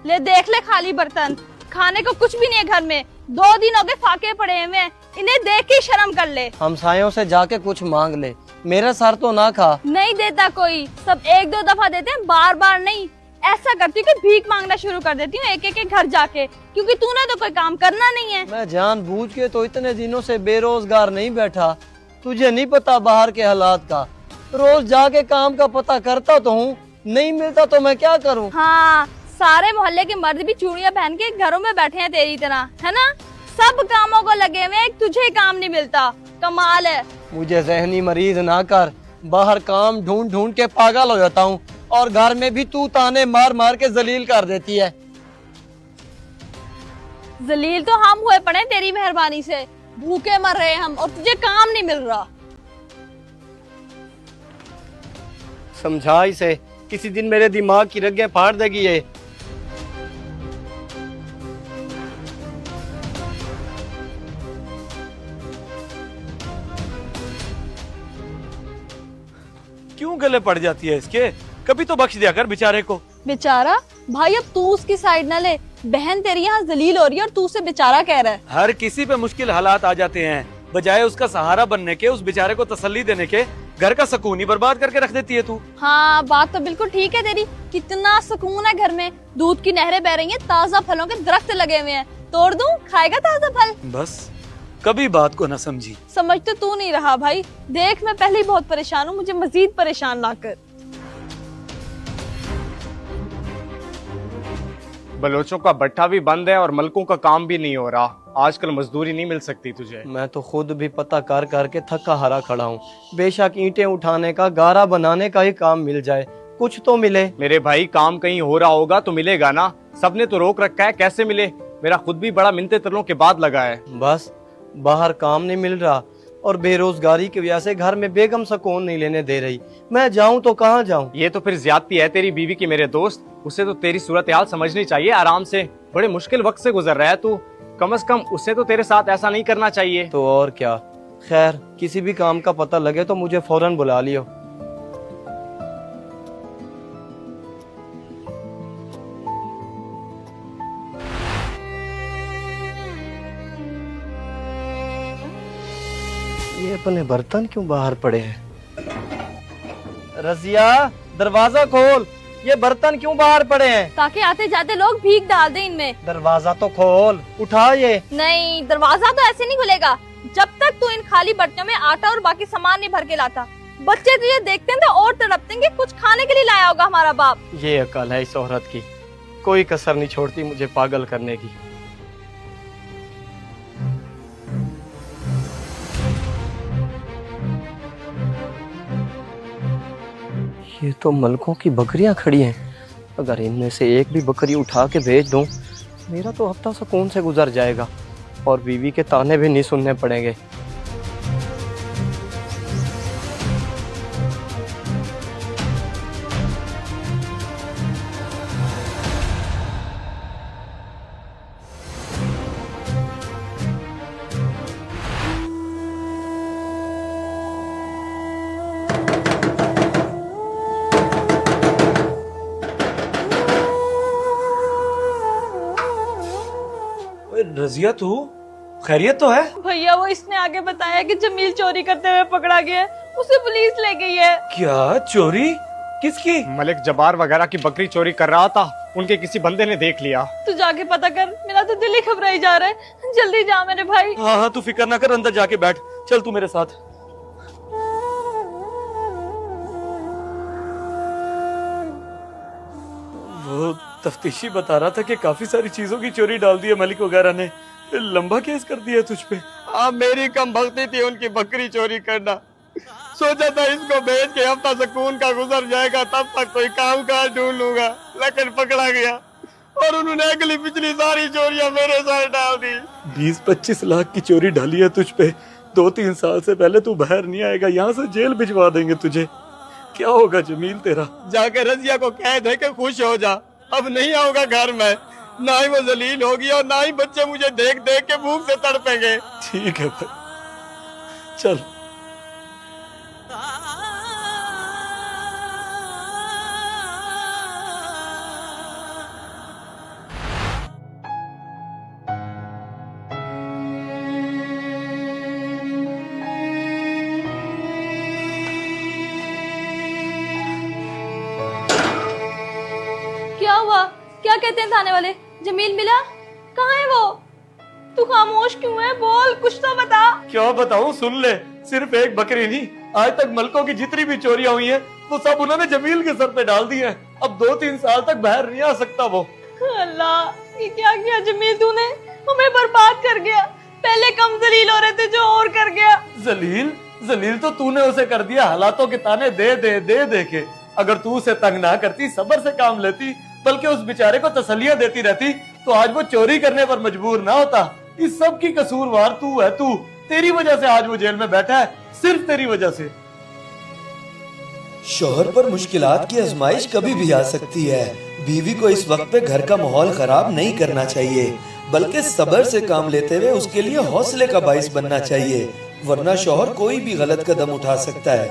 ले देख ले खाली बर्तन, खाने को कुछ भी नहीं है घर में। 2 दिन हो गए फाके पड़े हुए हैं, इन्हें देख के शर्म कर ले। हमसायों से जाके कुछ मांग ले, मेरा सर तो ना खा। नहीं देता कोई, सब 1-2 दफा देते हैं, बार बार नहीं। ऐसा करती हूँ कि भीख मांगना शुरू कर देती हूँ एक एक घर जाके, क्योंकि तूने तो कोई काम करना नहीं है। मैं जानबूझ के तो इतने दिनों से बेरोजगार नहीं बैठा, तुझे नहीं पता बाहर के हालात का। रोज जाके काम का पता करता तो हूँ, नहीं मिलता तो मैं क्या करूँ। हाँ, सारे मोहल्ले के मर्द भी चूड़ियां पहन के घरों में बैठे हैं तेरी तरह, है ना? सब कामों को लगे हुए, तुझे ही काम नहीं मिलता। कमाल है। मुझे जहनी मरीज ना कर, बाहर काम ढूंढ ढूंढ के पागल हो जाता हूँ, और घर में भी तू ताने मार मार के जलील कर देती है। जलील तो हम हुए पड़े तेरी मेहरबानी से, भूखे मर रहे हम और तुझे काम नहीं मिल रहा। समझा इसे, किसी दिन मेरे दिमाग की रगें फाड़ देगी ये। क्यों गले पड़ जाती है इसके? कभी तो बख्श दिया कर बेचारे को। बेचारा भाई, अब तू उसकी साइड न ले। बहन तेरी यहाँ जलील हो रही है और तू उसे बेचारा कह रहा है। हर किसी पे मुश्किल हालात आ जाते हैं, बजाय उसका सहारा बनने के, उस बेचारे को तसल्ली देने के, घर का सुकून ही बर्बाद करके रख देती है तू। हाँ, बात तो बिल्कुल ठीक है तेरी। कितना सुकून है घर में, दूध की नहरें बह रही हैं, ताजा फलों के दरख्त लगे हुए हैं। तोड़ दूं, खाएगा ताजा फल? बस कभी बात को ना समझी। समझ तो तू नहीं रहा भाई। देख, मैं पहले ही बहुत परेशान हूँ, मुझे मजीद परेशान ना कर। बलोचों का भट्ठा भी बंद है और मलकों का काम भी नहीं हो रहा। आजकल मजदूरी नहीं मिल सकती तुझे। मैं तो खुद भी पता कर करके थका हारा खड़ा हूँ। बेशक ईंटें उठाने का, गारा बनाने का ही काम मिल जाए, कुछ तो मिले। मेरे भाई, काम कहीं हो रहा होगा तो मिलेगा ना। सबने तो रोक रखा है, कैसे मिले? मेरा खुद भी बड़ा मिन्नते तरलों के बाद लगा है। बस बाहर काम नहीं मिल रहा और बेरोजगारी की वजह से घर में बेगम सुकून नहीं लेने दे रही। मैं जाऊं तो कहाँ जाऊं? ये तो फिर ज्यादती है तेरी बीवी की मेरे दोस्त। उसे तो तेरी सूरत हाल समझनी चाहिए आराम से। बड़े मुश्किल वक्त से गुजर रहा है तू, कम से कम उसे तो तेरे साथ ऐसा नहीं करना चाहिए। तो और क्या। खैर, किसी भी काम का पता लगे तो मुझे फौरन बुला लियो। ये अपने बर्तन क्यों बाहर पड़े हैं? रजिया, दरवाजा खोल, ये बर्तन क्यों बाहर पड़े हैं? ताकि आते जाते लोग भीख डाल दें इनमें। दरवाजा तो खोल, उठा ये। नहीं, दरवाजा तो ऐसे नहीं खुलेगा जब तक तू इन खाली बर्तनों में आटा और बाकी सामान नहीं भर के लाता। बच्चे तुझे देखते हैं तो और तड़पते हैं, कुछ खाने के लिए लाया होगा हमारा बाप। ये अकल है इस औरत की, कोई कसर नहीं छोड़ती मुझे पागल करने की। ये तो मलकों की बकरियां खड़ी हैं। अगर इनमें से एक भी बकरी उठा के भेज दूं, मेरा तो हफ्ता सुकून से गुजर जाएगा और बीवी के ताने भी नहीं सुनने पड़ेंगे। रजिया, तू खैरियत तो है? भैया, वो इसने आगे बताया कि जमील चोरी करते हुए पकड़ा गया है, उसे पुलिस ले गई है। क्या चोरी? किसकी? मलिक जबार वगैरह की बकरी चोरी कर रहा था, उनके किसी बंदे ने देख लिया। तू जाके पता कर, मेरा तो दिल ही घबराई जा रहा है। जल्दी जा मेरे भाई। हाँ हाँ, तू फिक्र ना कर, अंदर जाके बैठ। चल तू मेरे साथ। वो तफ्तीशी बता रहा था कि काफी सारी चीजों की चोरी डाल दी है मलिक वगैरह ने। लंबा केस कर दिया तुझ पे। अब मेरी कम भक्ति थी उनकी बकरी चोरी करना। सोचा था इसको बेच के हफ्ता सुकून का गुजर जाएगा, तब तक कोई काम काज ढूंढ लूंगा, लेकिन पकड़ा गया और उन्होंने अगली पिछली सारी चोरियां मेरे साथ डाल दी। 20-25 लाख की चोरी डाली है तुझ पे। 2-3 साल से पहले तू बाहर नहीं आएगा, यहाँ से जेल भिजवा देंगे तुझे। क्या होगा जमील तेरा? जाके रजिया को कह दे के खुश हो जा, अब नहीं आऊंगा घर में। ना ही वो जलील होगी और ना ही बच्चे मुझे देख देख के भूख से तड़पेंगे। ठीक है भाई, चल। क्या हुआ? क्या कहते हैं थाने वाले? जमील मिला? कहाँ है वो? तू खामोश क्यों है? बोल, कुछ तो बता। क्या बताऊं, सुन ले। सिर्फ एक बकरी नहीं, आज तक मलकों की जितनी भी चोरियां हुई हैं वो सब उन्होंने जमील के सर पे डाल दी हैं। अब 2-3 साल तक बाहर नहीं आ सकता वो। अल्लाह, ये क्या किया जमील तूने? हमें बर्बाद कर गया। पहले कम जलील हो रहे थे, जो और कर गया। जलील तो तूने उसे कर दिया हालातों के ताने दे के। अगर तू उसे तंग ना करती, सब्र से काम लेती, बल्कि उस बेचारे को तसल्लियां देती रहती, तो आज वो चोरी करने पर मजबूर ना होता। इस सब की कसूरवार तू है। तू, तेरी वजह से आज वो जेल में बैठा है, सिर्फ तेरी वजह से। शौहर पर मुश्किलात की आजमाइश कभी भी आ सकती है। बीवी को इस वक्त पे घर का माहौल खराब नहीं करना चाहिए, बल्कि सब्र से काम लेते हुए उसके लिए हौसले का बाइस बनना चाहिए, वरना शौहर कोई भी गलत कदम उठा सकता है।